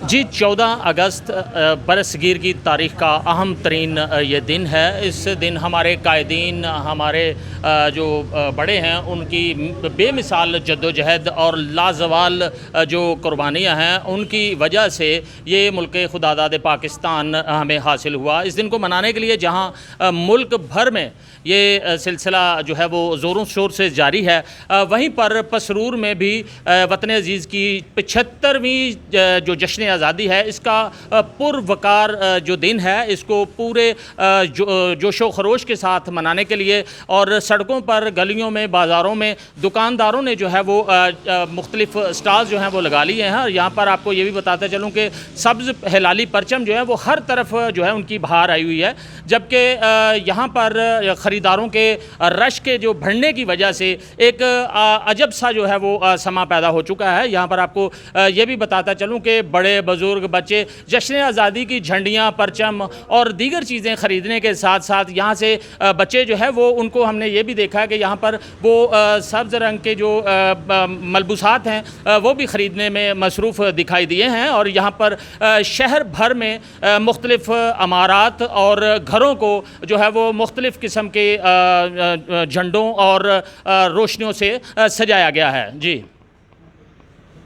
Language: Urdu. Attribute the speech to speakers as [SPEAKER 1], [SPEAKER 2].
[SPEAKER 1] جی 14 اگست برصغیر کی تاریخ کا اہم ترین یہ دن ہے۔ اس دن ہمارے قائدین، ہمارے جو بڑے ہیں، ان کی بے مثال جدوجہد اور لازوال جو قربانیاں ہیں، ان کی وجہ سے یہ ملک خداداد پاکستان ہمیں حاصل ہوا۔ اس دن کو منانے کے لیے جہاں ملک بھر میں یہ سلسلہ جو ہے وہ زوروں شور سے جاری ہے، وہیں پر پسرور میں بھی وطن عزیز کی 75ویں جو جشن آزادی ہے، اس کا پروقار جو دن ہے، اس کو پورے جوش و خروش کے ساتھ منانے کے لیے اور سڑکوں پر، گلیوں میں، بازاروں میں دکانداروں نے جو ہے وہ مختلف سٹالز جو ہیں وہ لگا لیے ہیں۔ اور یہاں پر آپ کو یہ بھی بتاتا چلوں کہ سبز ہلالی پرچم جو ہے وہ ہر طرف جو ہے ان کی بہار آئی ہوئی ہے، جبکہ یہاں پر خریداروں کے رش کے جو بڑھنے کی وجہ سے ایک عجب سا جو ہے وہ سما پیدا ہو چکا ہے۔ یہاں پر آپ کو یہ بھی بتاتا چلوں کہ بڑے بزرگ بچے جشن آزادی کی جھنڈیاں، پرچم اور دیگر چیزیں خریدنے کے ساتھ ساتھ یہاں سے بچے جو ہے وہ ان کو ہم نے یہ بھی دیکھا کہ یہاں پر وہ سبز رنگ کے جو ملبوسات ہیں وہ بھی خریدنے میں مصروف دکھائی دیے ہیں۔ اور یہاں پر شہر بھر میں مختلف عمارات اور گھروں کو جو ہے وہ مختلف قسم کے جھنڈوں اور روشنیوں سے سجایا گیا ہے۔ جی